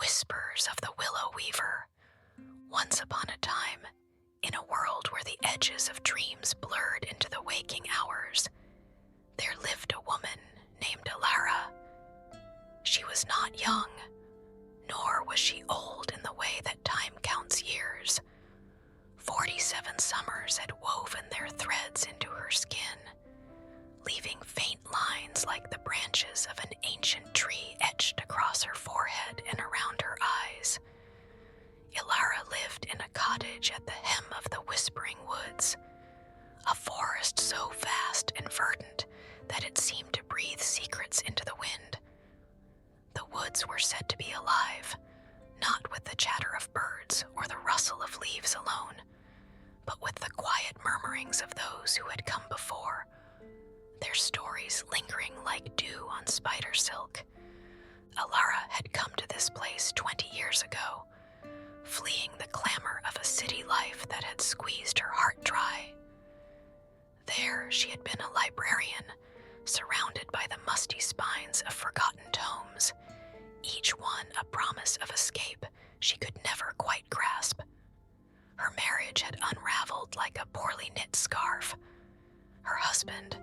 Whispers of the Willow Weaver. Once upon a time, in a world where the edges of dreams blurred into the waking hours, there lived a woman named Elara. She was not young, nor was she old in the way that time counts years. 47 summers had woven their threads into her skin, leaving faint lines like the branches of an ancient tree etched across her forehead and around her eyes. Elara lived in a cottage at the hem of the Whispering Woods, a forest so vast and verdant that it seemed to breathe secrets into the wind. The woods were said to be alive, not with the chatter of birds or the rustle of leaves alone, but with the quiet murmurings of those who had come before, their stories lingering like dew on spider silk. Elara had come to this place 20 years ago, fleeing the clamor of a city life that had squeezed her heart dry. There she had been a librarian, surrounded by the musty spines of forgotten tomes, each one a promise of escape she could never quite grasp. Her marriage had unraveled like a poorly knit scarf. Her husband,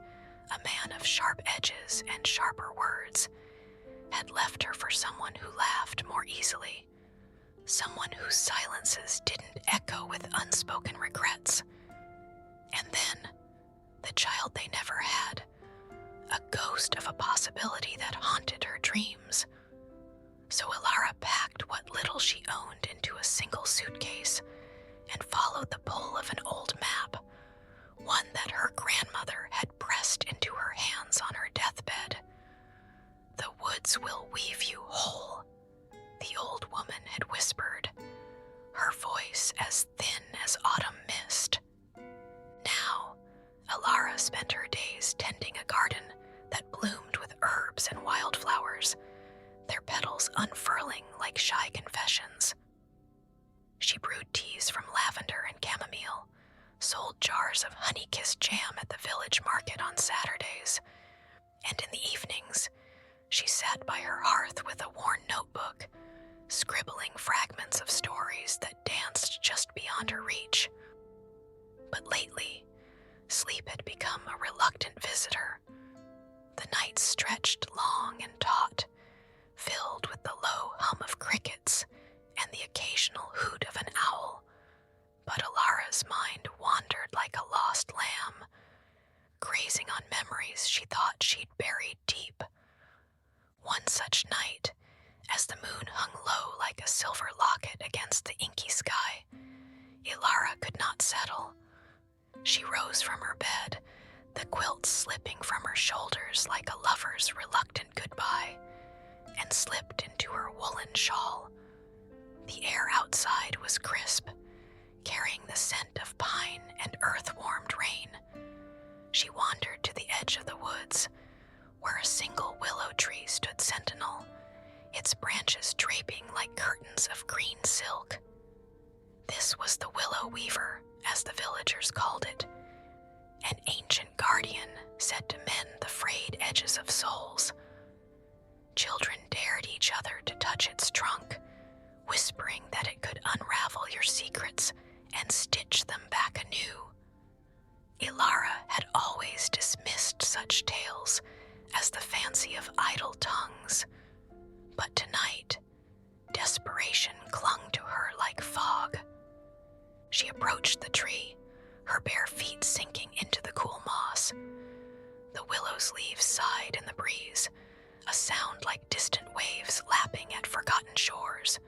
a man of sharp edges and sharper words, had left her for someone who laughed more easily, someone whose silences didn't echo with unspoken regrets. And then, the child they never had, a ghost of a possibility that haunted her dreams. So Elara packed what little she owned into a single suitcase and followed the pull of an old map, one that her grandmother had pressed into her hands on her deathbed. "The woods will weave you whole," the old woman had whispered, her voice as thin as autumn mist. Now, Elara spent her days tending a garden that bloomed with herbs and wildflowers, their petals unfurling like shy confessions. She brewed teas from lavender and chamomile, sold jars of honey-kissed jam at the village market on Saturdays, and in the evenings, she sat by her hearth with a worn notebook, scribbling fragments of stories that danced just beyond her reach. But lately, sleep had become a reluctant visitor. The nights stretched long and taut, filled with the low hum of crickets and the occasional hoot of an owl. But Elara's mind wandered like a lost lamb, grazing on memories she thought she'd buried deep. One such night, as the moon hung low like a silver locket against the inky sky, Elara could not settle. She rose from her bed, the quilt slipping from her shoulders like a lover's reluctant goodbye, and slipped into her woolen shawl. The air outside was crisp, carrying the scent of pine and earth-warmed rain. She wandered to the edge of the woods, where a single willow tree stood sentinel, its branches draping like curtains of green silk. This was the Willow Weaver, as the villagers called it, an ancient guardian said to mend the frayed edges of souls. Children dared each other to touch its trunk, whispering that it could unravel your secrets and stitch them back anew. Elara had always dismissed such tales as the fancy of idle tongues, but tonight, desperation clung to her like fog. She approached the tree, her bare feet sinking into the cool moss. The willow's leaves sighed in the breeze, a sound like distant waves lapping at forgotten shores.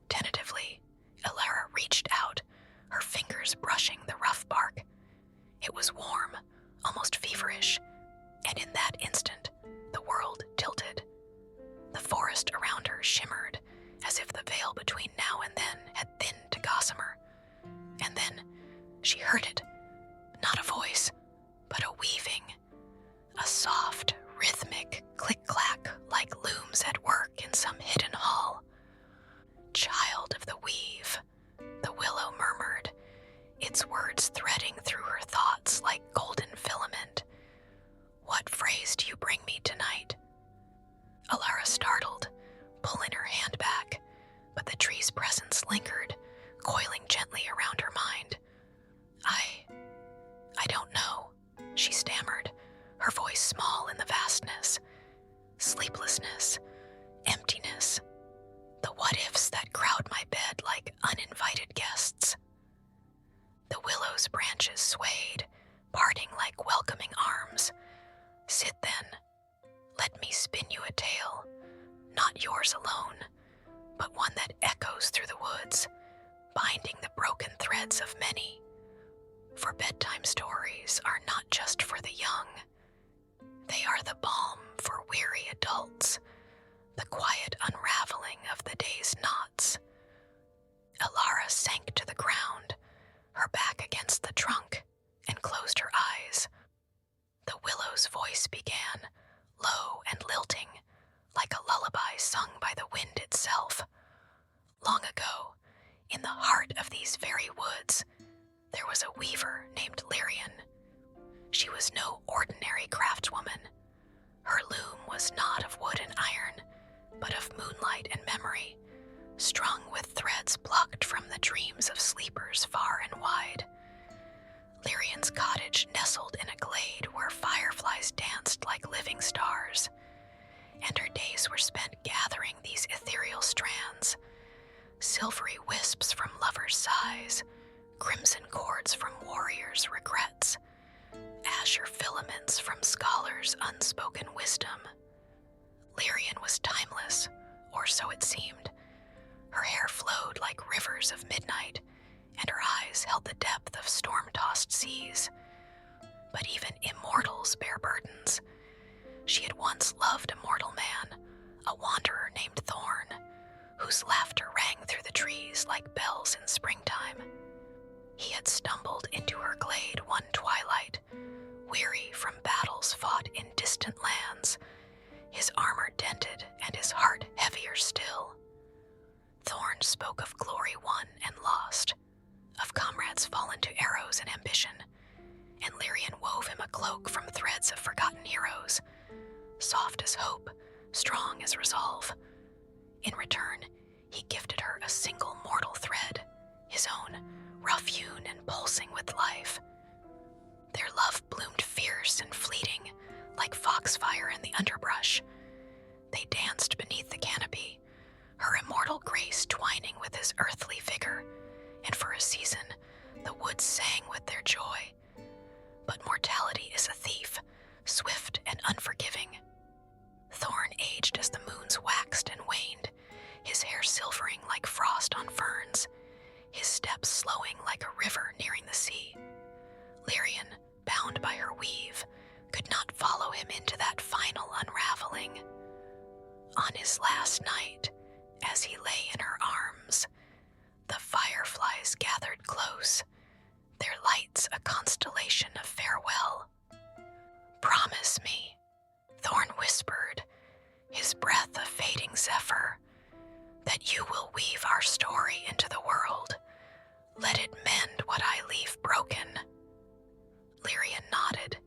Tentatively, Elara reached out, her fingers brushing the rough bark. It was warm, almost feverish, and in that instant, the world tilted. The forest around her shimmered, as if the veil between now and then had thinned to gossamer. And then she heard it, not a voice, but a weaving, a soft, rhythmic click-clack like looms at work in some hidden hall. "Child of the weave," the willow murmured, its words threading through her thoughts like golden filament. "What phrase do you bring me tonight?" Elara startled, pulling her hand back. sleeplessness, emptiness, the what-ifs that crowd my bed like uninvited guests. The willow's branches swayed, parting like welcoming arms. Sit then, let me spin you a tale, not yours alone, but one that echoes through the woods, binding the broken threads of many. For bedtime stories are not just for the young. They are the balm for weary adults, the quiet unraveling of the day's knots. Elara sank to the ground, her back against the trunk, and closed her eyes. The willow's voice began, low and lilting, like a lullaby sung by the wind itself. Long ago, in the heart of these very woods, there was a weaver named Lyrian. She was no ordinary craftswoman. Her loom was not of wood and iron, but of moonlight and memory, strung with threads plucked from the dreams of sleepers far and wide. Lyrian's cottage nestled in a glade where fireflies danced like living stars, and her days were spent gathering these ethereal strands, silvery wisps from lovers' sighs, crimson cords from warriors' regrets, azure filaments from scholars' unspoken wisdom. Lyrian was timeless, or so it seemed. Her hair flowed like rivers of midnight, and her eyes held the depth of storm-tossed seas. But even immortals bear burdens. She had once loved a mortal man, a wanderer named Thorn, whose laughter rang through the trees like bells in springtime. He had stumbled into her glade one twilight, weary from battles fought in distant lands, his armor dented and his heart heavier still. Thorn spoke of glory won and lost, of comrades fallen to arrows and ambition, and Lyrian wove him a cloak from threads of forgotten heroes, soft as hope, strong as resolve. In return, he gifted her a single mortal thread, his own, rough-hewn and pulsing with life. Their love bloomed fierce and fleeting, like foxfire in the underbrush. They danced beneath the canopy, her immortal grace twining with his earthly vigor, and for a season, the woods sang with their joy. But mortality is a thief, swift and unforgiving. Thorn aged as the moons waxed and waned, his hair silvering like frost on ferns, his steps slowing like a river nearing the sea. Lyrian, bound by her weave, could not follow him into that final unraveling. On his last night, as he lay in her arms, the fireflies gathered close, their lights a constellation of farewell. "Promise me," Thorn whispered, his breath a fading zephyr, "that you will weave our story into the world. Let it mend what I leave broken." Lyrian nodded,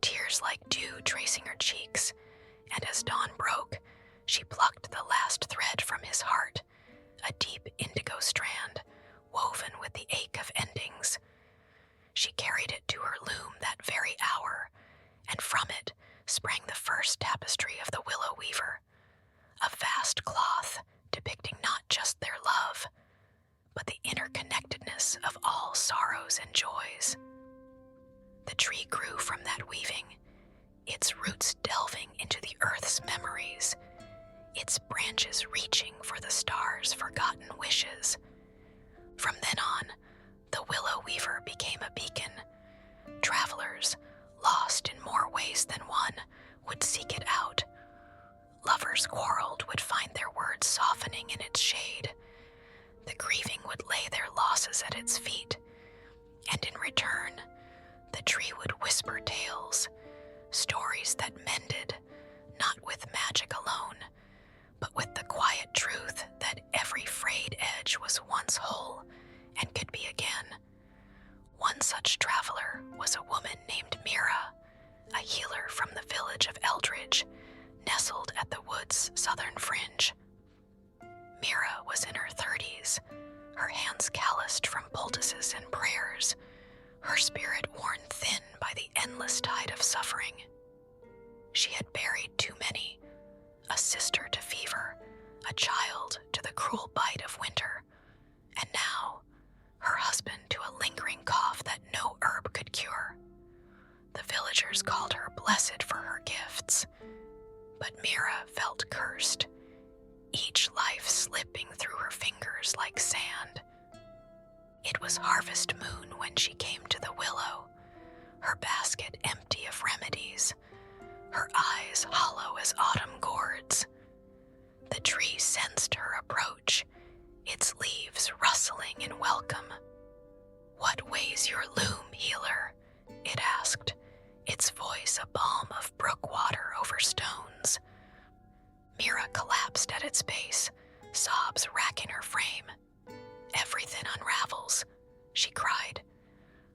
tears like dew tracing her cheeks, and as dawn broke, she plucked the last thread from his heart, a deep indigo strand, woven with the ache of endings. She carried it to her loom that very hour, and from it sprang the first tapestry of the Willow Weaver, a vast cloth depicting not just their love, but the interconnectedness of all sorrows and joys. The tree grew from that weaving, its roots delving into the earth's memories, its branches reaching for the stars' forgotten wishes. From then on, the Willow Weaver became a beacon. Travelers, lost in more ways than one, would seek it out. Lovers quarreled would find their words softening in its shade. The grieving would lay their losses at its feet, and in return, the tree would whisper tales, stories that mended, not with magic alone, but with the quiet truth that every frayed edge was once whole and could be again. One such traveler was a woman named Mira, a healer from the village of Eldridge, nestled at the wood's southern fringe. Mira was in her 30s, her hands calloused from poultices and prayers, her spirit worn thin by the endless tide of suffering. She had buried too many, a child to the cruel bite of winter, and now her husband to a lingering cough that no herb could cure. The villagers called her blessed for her gifts, but Mira felt cursed, each life slipping through her fingers like sand. It was harvest moon when she came to the willow, her basket empty of remedies, her eyes hollow as autumn gourds. The tree sensed her approach, its leaves rustling in welcome. "What weighs your loom, healer?" it asked, its voice a balm of brook water over stones. Mira collapsed at its base, sobs racking her frame. "Everything unravels," she cried.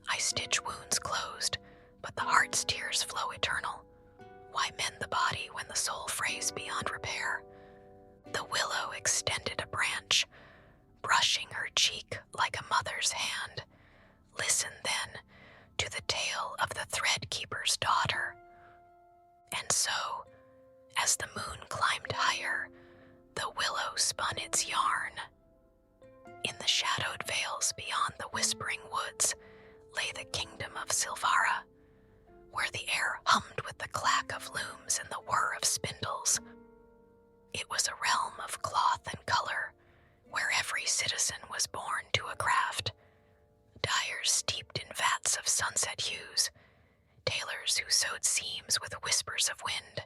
"I stitch wounds closed, but the heart's tears flow eternal. Why mend the body when the soul frays beyond repair?" The willow extended a branch, brushing her cheek like a mother's hand. "Listen, then, to the tale of the thread-keeper's daughter." And so, as the moon climbed higher, the willow spun its yarn. In the shadowed vales beyond the whispering woods lay the kingdom of Silvara, where the air hummed with the clack of looms and the whir of spindles. It was a realm of cloth and color, where every citizen was born to a craft. Dyers steeped in vats of sunset hues, tailors who sewed seams with whispers of wind,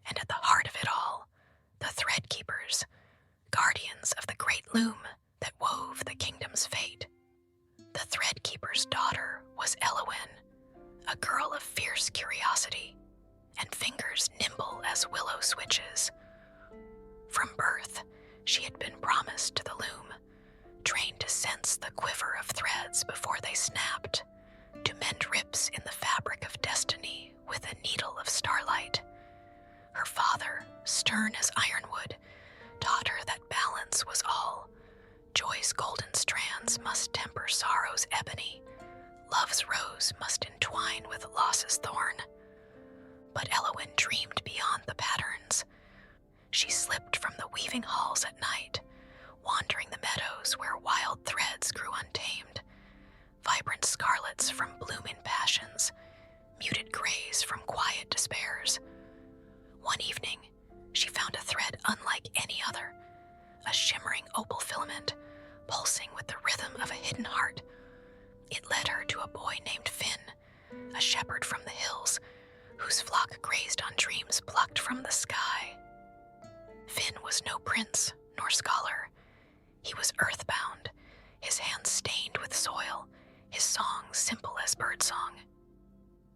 and at the heart of it all, the thread-keepers, guardians of the great loom that wove the kingdom's fate. The thread-keeper's daughter was Elowyn, a girl of fierce curiosity, and fingers nimble as willow switches. From birth, she had been promised to the loom, trained to sense the quiver of threads before they snapped, to mend rips in the fabric of destiny with a needle of starlight. Her father, stern as ironwood, taught her that balance was all. Joy's golden strands must temper sorrow's ebony. Love's rose must entwine with loss's thorn. But Elowyn dreamed beyond the patterns. She slipped from the weaving halls at night, wandering the meadows where wild threads grew untamed, vibrant scarlets from blooming passions, muted grays from quiet despairs. One evening, she found a thread unlike any other, a shimmering opal filament, pulsing with the rhythm of a hidden heart. It led her to a boy named Finn, a shepherd from the hills, whose flock grazed on dreams plucked from the sky. Finn was no prince nor scholar. He was earthbound, his hands stained with soil, his song simple as birdsong.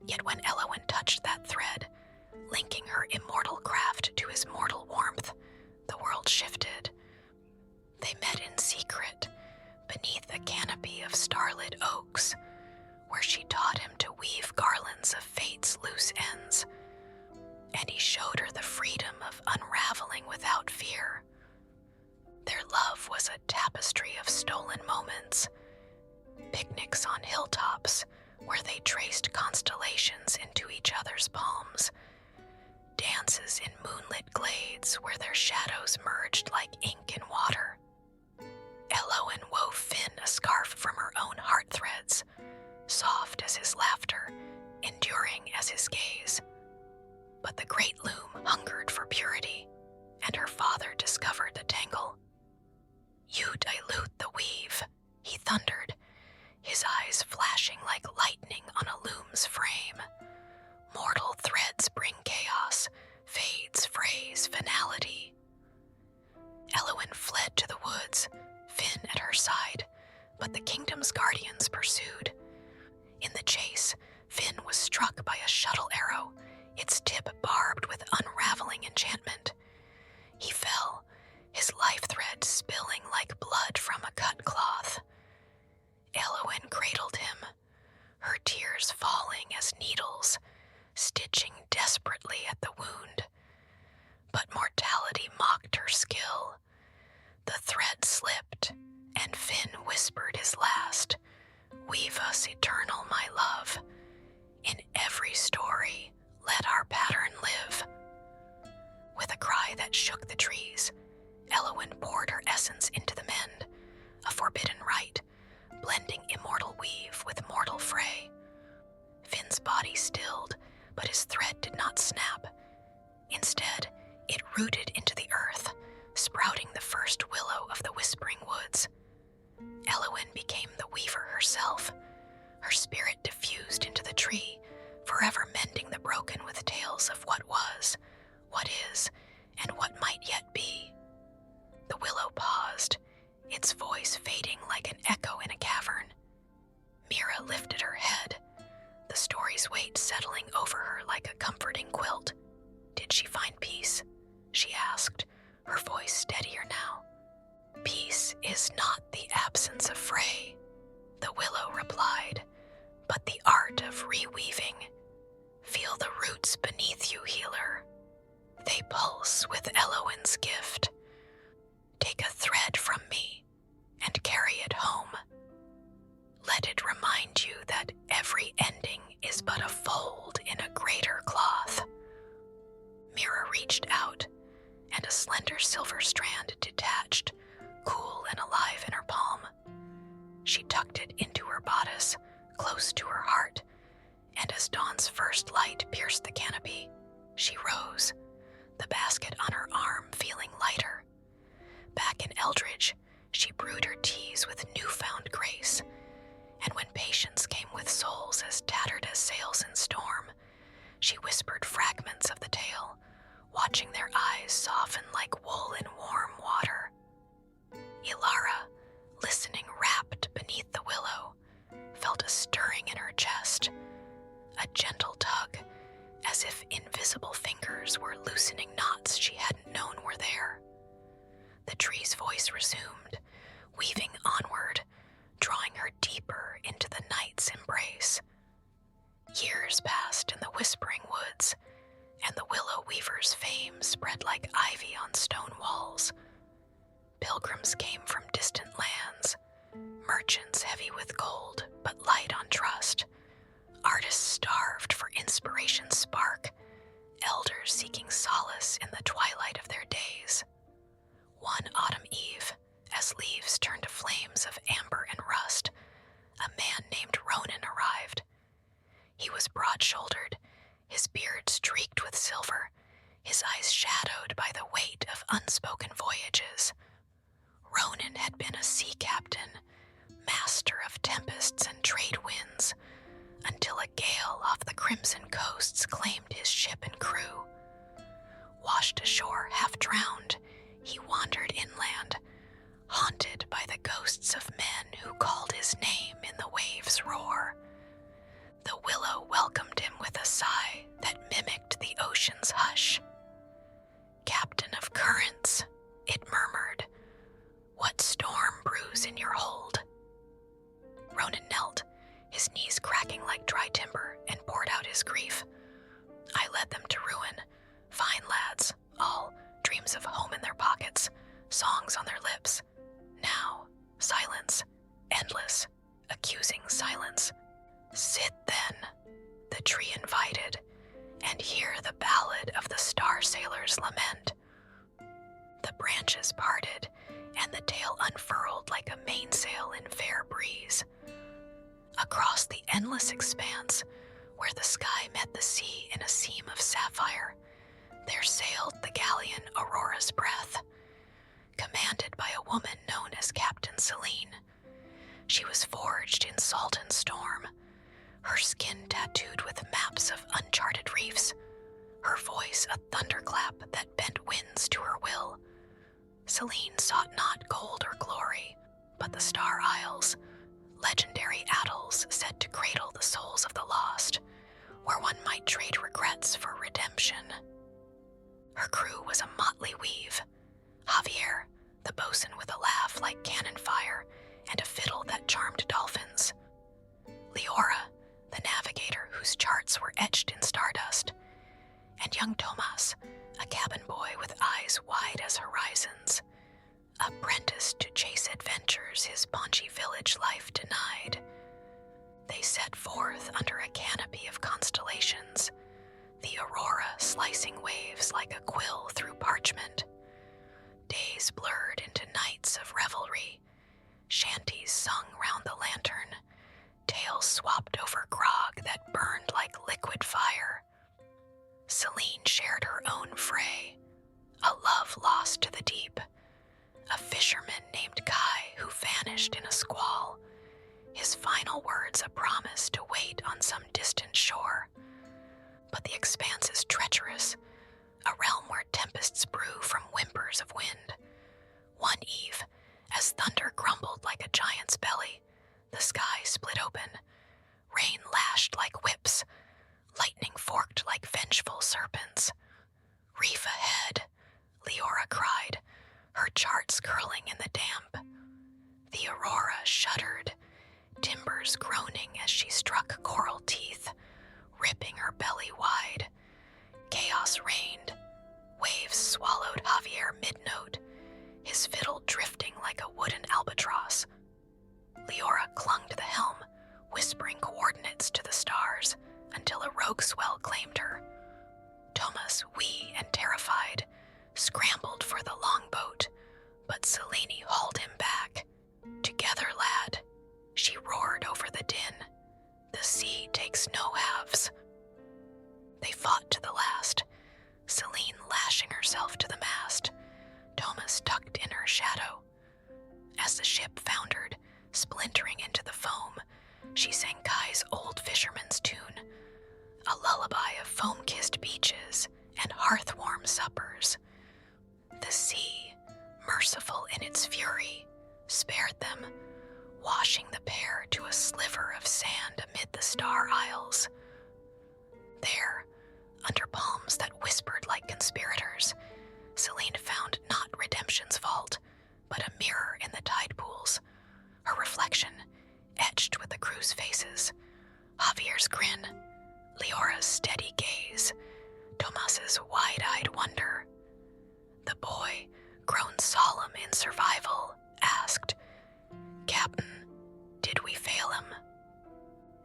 Yet when Elowyn touched that thread, linking her immortal craft to his mortal warmth, the world shifted. They met in secret, beneath a canopy of starlit oaks, where she taught him to weave garlands of fate's loose ends, and he showed her the freedom of unraveling without fear. Their love was a tapestry of stolen moments, picnics on hilltops where they traced constellations into each other's palms, dances in moonlit glades where their shadows merged like ink in water. Elowyn wove Finn a scarf from her own heart threads, soft as his laughter, enduring as his gaze. But the great loom hungered for purity, and her father discovered the tangle. "You dilute the weave," he thundered, his eyes flashing like lightning on a loom's frame. "Mortal threads bring chaos, fades, frays, finality." Elowyn fled to the woods, Finn at her side, but the kingdom's guardians pursued. In the chase, Finn was struck by a shuttle arrow, its tip barbed with unraveling enchantment. He fell, his life thread spilling like blood from a cut cloth. Elowyn cradled him, her tears falling as needles, stitching desperately at the wound. But mortality mocked her skill. The thread slipped, and Finn whispered his last, "Weave us eternal, my love. In every story, let our pattern live." With a cry that shook the trees, rooted into the earth, sprouting the first willow of the Whispering Woods. Elowyn became the weaver herself. Her spirit diffused into the tree, forever mending the broken with tales of what was, what is, and what might yet be. The willow paused, its voice fading like an echo in a cavern. Mira lifted her head, the story's weight settling over her like a comforting quilt. Did she find peace? She asked, her voice steadier now. Peace is not the absence of fray, the willow replied, but the art of reweaving. Feel the roots beneath you, healer. They pulse with Elowyn's gift. Take a thread from me and carry it home. Let it remind you that every ending is but a fold in a greater cloth. Mira reached out, and a slender silver strand detached, cool and alive in her palm. She tucked it into her bodice, close to her heart, and as dawn's first light pierced the canopy, she rose, the basket on her arm feeling lighter. Back in Eldridge, she brewed her teas with newfound grace, and when patience came with souls as tattered as sails in storm, she whispered fragments of the tale, watching their eyes soften like wool in warm water. Elara, listening rapt beneath the willow, felt a stirring in her chest, a gentle tug, as if invisible fingers were loosening knots she hadn't known were there. The tree's voice resumed, weaving onward, drawing her deeper into the night's embrace. Years passed in the Whispering Woods, and the Willow Weaver's fame spread like ivy on stone walls. Pilgrims came from distant lands, merchants heavy with gold but light on trust, artists starved for inspiration's spark, elders seeking solace in the twilight of their days. One autumn eve, as leaves turned to flames of amber and rust, a man named Ronan arrived. He was broad-shouldered, his beard streaked with silver, his eyes shadowed by the weight of unspoken voyages. Ronan had been a sea captain, master of tempests and trade winds, until a gale off the Crimson Coasts claimed his ship and crew. Washed ashore half-drowned, he wandered inland, haunted by the ghosts of men who called his name in the waves' roar. The willow welcomed him with a sigh that mimicked the ocean's hush. "Captain of currents," it murmured, "what storm brews in your hold?" Ronan knelt, his knees cracking like dry timber, and poured out his grief. "I led them to ruin, fine lads, all, dreams of home in their pockets, songs on their lips. Now, silence, endless, accusing silence. Sit then," the tree invited, "and hear the ballad of the star sailor's lament." The branches parted, and the tail unfurled like a mainsail in fair breeze. Across the endless expanse, where the sky met the sea in a seam of sapphire, there sailed the galleon Aurora's Breath, commanded by a woman known as Captain Selene. She was forged in salt and storm, her skin tattooed with maps of uncharted reefs, her voice a thunderclap that bent winds to her will. Selene sought not gold or glory, but the Star Isles, legendary atolls said to cradle the souls of the lost, where one might trade regrets for redemption. Her crew was a motley weave. Javier, the bosun with a laugh like cannon fire and a fiddle that charmed dolphins. Leora, the navigator whose charts were etched in stardust. And young Tomas, a cabin boy with eyes wide as horizons, apprenticed to chase adventures his paunchy village life denied. They set forth under a canopy of constellations, the aurora slicing waves like a quill through parchment. his final words a promise to wait on some distant shore. But the expanse is treacherous, a realm where tempests brew from whimpers of wind. One eve, as thunder grumbled like a giant's belly, the sky split open. Rain lashed like whips, lightning forked like vengeful serpents. "Reef ahead," Elara cried, her charts curling in the damp. The aurora shuddered, timbers groaning as she struck coral teeth, ripping her belly wide. Chaos reigned. Waves swallowed Javier mid-note, his fiddle drifting like a wooden albatross. Elara clung to the helm, whispering coordinates to the stars, until a rogue swell claimed her. Thomas, wee and terrified, scrambled for the longboat, but Selene hauled him back. "Together, lad," she roared over the din. "The sea takes no halves." They fought to the last, Selene lashing herself to the mast, Thomas tucked in her shadow. As the ship foundered, splintering into the foam, she sang Kai's old fisherman's tune, a lullaby of foam-kissed beaches and hearth-warm suppers. The sea, merciful in its fury, spared them, washing the pair to a sliver of sand amid the star isles. There, under palms that whispered like conspirators, Selene found not redemption's vault, but a mirror in the tide pools, her reflection etched with the crew's faces, Javier's grin, Leora's steady gaze, Tomas's wide-eyed wonder. The boy, grown solemn in survival, asked, "Captain, did we fail him?"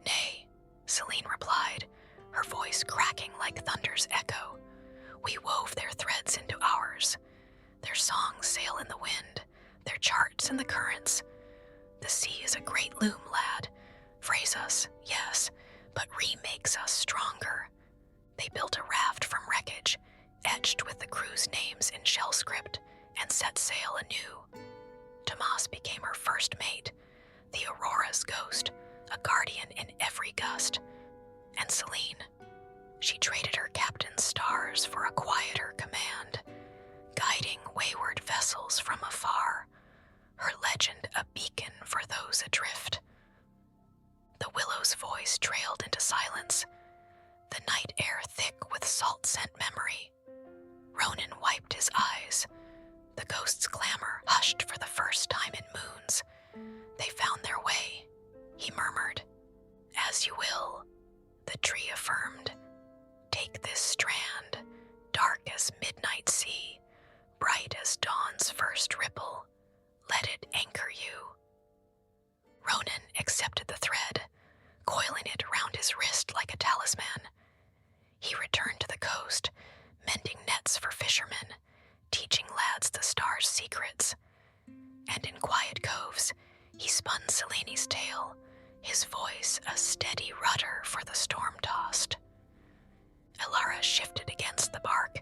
"Nay," Selene replied, her voice cracking like thunder's echo. "We wove their threads into ours. Their songs sail in the wind, their charts in the currents. The sea is a great loom, lad. Frays us, yes, but remakes us stronger." They built a raft from wreckage, etched with the crew's names in shell script, and set sail anew. Tomas became her first mate, the Aurora's ghost, a guardian in every gust. And Selene, she traded her captain's stars for a quieter command, guiding wayward vessels from afar, her legend a beacon for those adrift. The willow's voice trailed into silence, the night air thick with salt-scent memory. Ronan wiped his eyes. The ghost's clamor hushed for the first time in moons. "They found their way," he murmured. "As you will," the tree affirmed. "Take this strand, dark as midnight sea, bright as dawn's first ripple. Let it anchor you." Ronan accepted the thread, coiling it around his wrist like a talisman. He returned to the coast, mending nets for fishermen, teaching lads the stars' secrets. And in quiet coves, he spun Selene's tale, his voice a steady rudder for the storm-tossed. Elara shifted against the bark,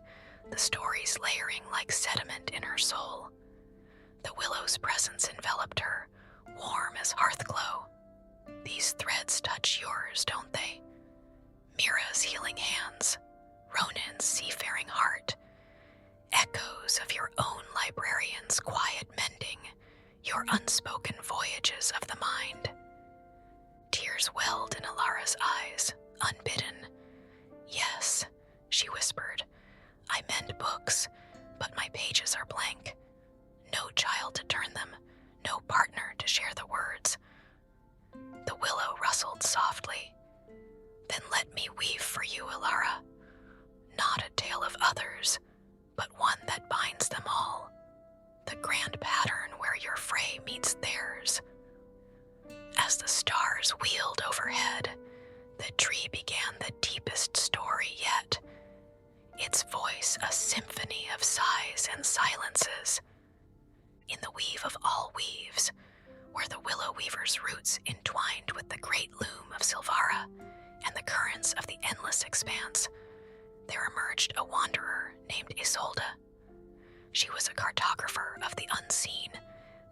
the stories layering like sediment in her soul. The willow's presence enveloped her, warm as hearthglow. "These threads touch yours, don't they? Mira's healing hands, Ronan's seafaring heart, echoes of your own librarian's quiet mending, your unspoken voyages of the mind." Tears welled in Elara's eyes, unbidden. "Yes," she whispered, "I mend books, but my pages are blank. No child to turn them, no partner to share the words." The willow rustled softly. "Then let me weave for you, Elara. Not a tale of others, but one that binds them all. The grand pattern where your fray meets theirs." As the stars wheeled overhead, the tree began the deepest story yet, its voice a symphony of sighs and silences. In the weave of all weaves, where the Willow Weaver's roots entwined with the great loom of Silvara and the currents of the endless expanse, there emerged a wanderer named Isolde. She was a cartographer of the unseen,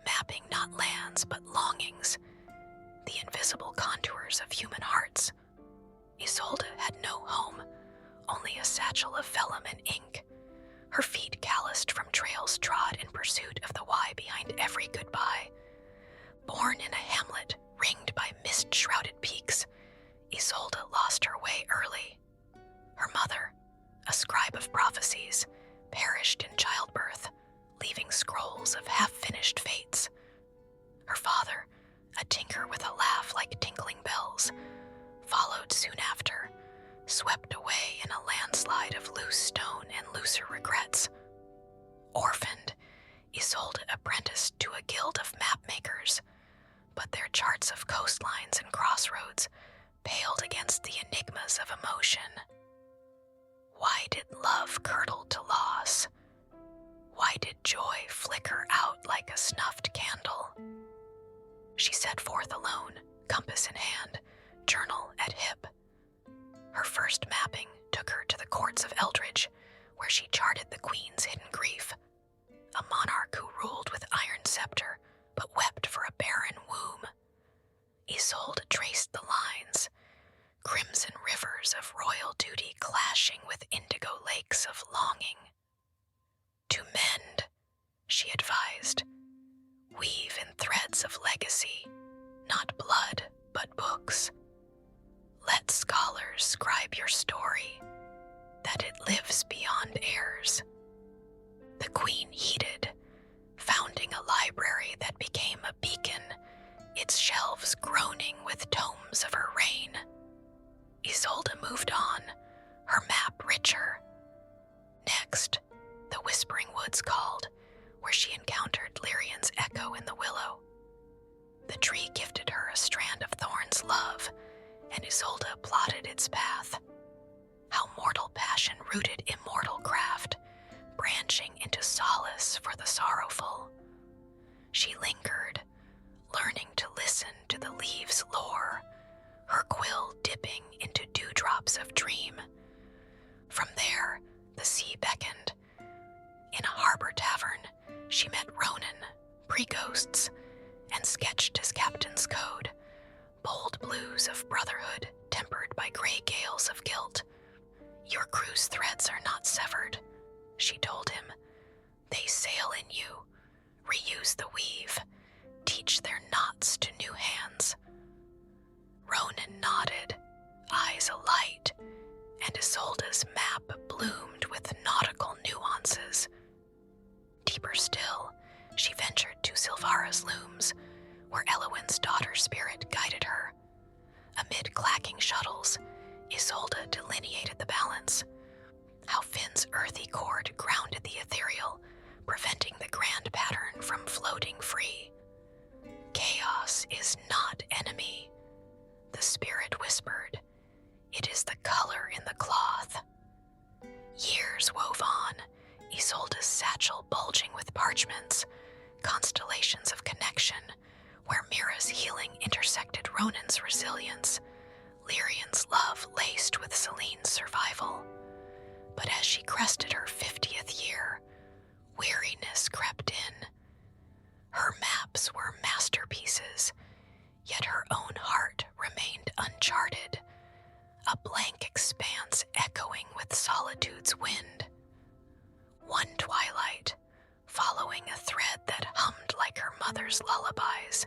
mapping not lands but longings. the invisible contours of human hearts. Isolde had no home, only a satchel of vellum and ink, her feet calloused from trails trod in pursuit of the why behind every goodbye. Born in a hamlet ringed by mist-shrouded peaks, Isolde lost her way early. Her mother, a scribe of prophecies, perished in childbirth, leaving scrolls of half-finished fates. Her father, a tinker with a laugh like tinkling bells, followed soon after, swept away in a landslide of loose stone and looser regrets. Orphaned, Isolde apprenticed to a guild of map-makers, but their charts of coastlines and crossroads paled against the enigmas of emotion. Why did love curdle to loss? Why did joy flicker out like a snuffed candle? She set forth alone, compass in hand, journal at hip. Her first mapping took her to the courts of Eldridge, where she charted the queen's hidden grief, a monarch who ruled with iron scepter, but wept for a barren womb. Isolde traced the lines, crimson rivers of royal duty clashing with indigo lakes of longing. To mend, she advised, weave in threads of legacy, not blood, but books. Let scholars scribe your story, that it lives beyond heirs. The queen heeded, founding a library that became a beacon, its shelves groaning with tomes of her reign. Isolde moved on, her map richer. Next, the Whispering Woods called, where she encountered Lyrian's echo in the willow. The tree gifted her a strand of thorns love, and Isolde plotted its path. How mortal passion rooted immortal craft, branching into solace for the sorrowful. She lingered, learning to listen to the leaves' lore, her quill dipping into dewdrops of dream. From there, the sea beckoned. In a harbor tavern, she met Ronan, pre-ghosts, and sketched his captain's code, bold blues of brotherhood tempered by gray gales of guilt. Your crew's threads are not severed, she told him. They sail in you. Reuse the weave. Teach their knots to new hands. Ronan nodded, eyes alight, and Isolde's map bloomed with nautical nuances. Deeper still, she ventured to Silvara's looms, where Elowin's daughter spirit guided her. Amid clacking shuttles, Isolde delineated the balance. How Finn's earthy cord grounded the ethereal, preventing the grand pattern from floating free. Chaos is not enemy, the spirit whispered. It is the color in the cloth. Years wove on, Isolde's satchel bulging with parchments, constellations of connection, where Mira's healing intersected Ronan's resilience, Lyrian's love laced with Celine's survival. But as she crested her 50th year, weariness crept in. Her maps were masterpieces, yet her own heart remained uncharted, a blank expanse echoing with solitude's wind. One twilight, following a thread that hummed like her mother's lullabies,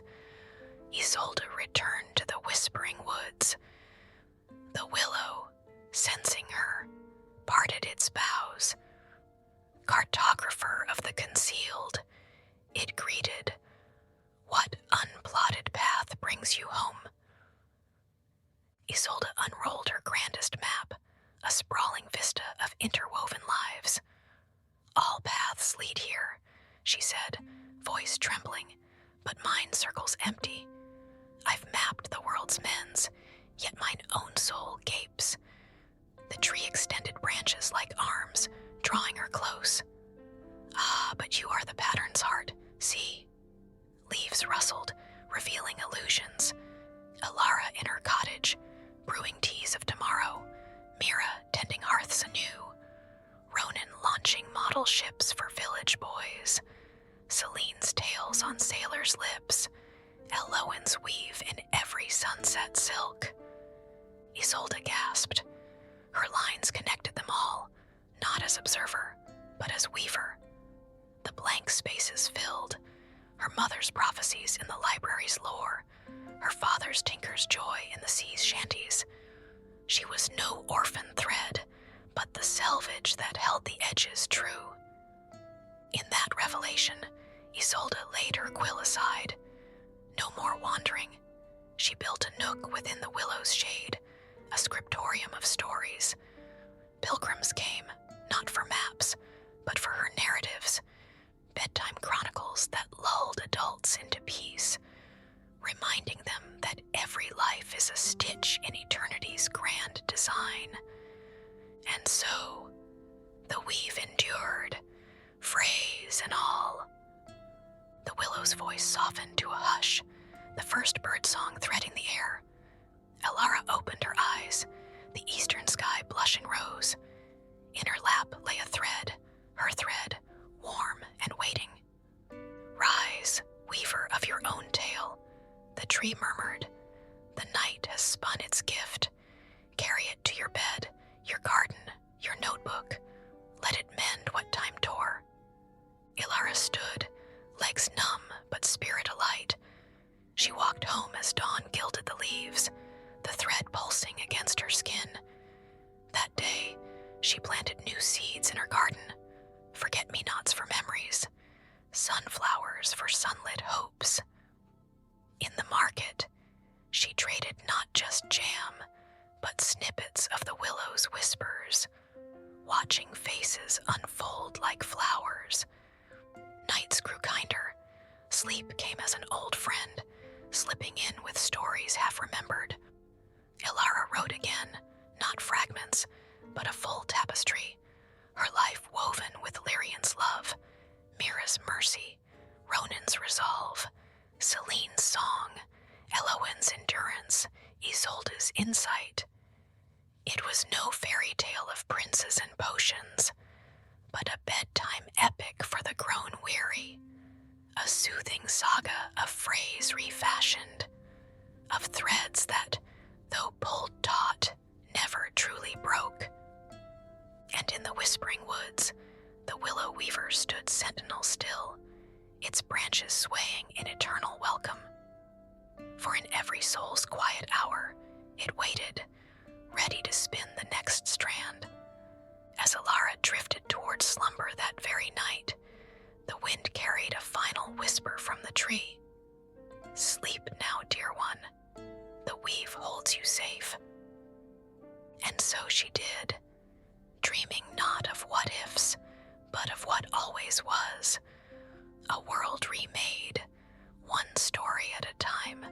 Isolde returned to the Whispering Woods. The willow, sensing her, parted its boughs. Cartographer of the concealed, it greeted, "What unplotted path brings you home?" Isolde unrolled her grandest map, a sprawling vista of interwoven lives. "All paths lead here," she said, voice trembling, "but mine circle's empty. I've mapped the world's men's, yet mine own soul gapes." The tree extended branches like arms, drawing her close. "Ah, but you are the pattern's heart. See." Leaves rustled, revealing illusions. Elara in her cottage, brewing teas of tomorrow. Mira tending hearths anew. Ronan launching model ships for village boys. Celine's tales on sailors' lips. Elowin's weave in every glittery sunset silk. Isolde gasped. Her lines connected them all, not as observer, but as weaver. The blank spaces filled, her mother's prophecies in the library's lore, her father's tinker's joy in the sea's shanties. She was no orphan thread, but the selvage that held the edges true. In that revelation, Isolde laid her quill aside. No more wandering. She built a nook within the willow's shade, a scriptorium of stories. Pilgrims came, not for maps, but for her narratives, bedtime chronicles that lulled adults into peace, reminding them that every life is a stitch in eternity's grand design. And so, the weave endured, phrase and all. The willow's voice softened to a hush, the first birdsong threading the air. Elara opened her eyes, the eastern sky blushing rose. In her lap lay a thread, her thread, warm and waiting. Rise, weaver of your own tale, the tree murmured. The night has spun its gift. Carry it to your bed, your garden, your notebook. Let it mend what time tore. Elara stood, legs numb but spirit alight. She walked home as dawn gilded the leaves, the thread pulsing against her skin. That day, she planted new seeds in her garden, forget-me-nots for memories, sunflowers for sunlit hopes. In the market, she traded not just jam, but snippets of the willow's whispers, watching faces unfold like flowers. Nights grew kinder. Sleep came as an old friend, slipping in with stories half remembered. Elara wrote again, not fragments, but a full tapestry, her life woven with Lyrian's love, Mira's mercy, Ronan's resolve, Celine's song, Elowen's endurance, Isolde's insight. It was no fairy tale of princes and potions, but a bedtime epic for the grown weary, a soothing saga of phrase refashioned, of threads that, though pulled taut, never truly broke. And in the whispering woods, the Willow Weaver stood sentinel still, its branches swaying in eternal welcome. For in every soul's quiet hour, it waited, ready to spin the next strand. As Elara drifted toward slumber that very night, the wind carried a final whisper from the tree. Sleep now, dear one. The weave holds you safe. And so she did, dreaming not of what-ifs, but of what always was, a world remade, one story at a time.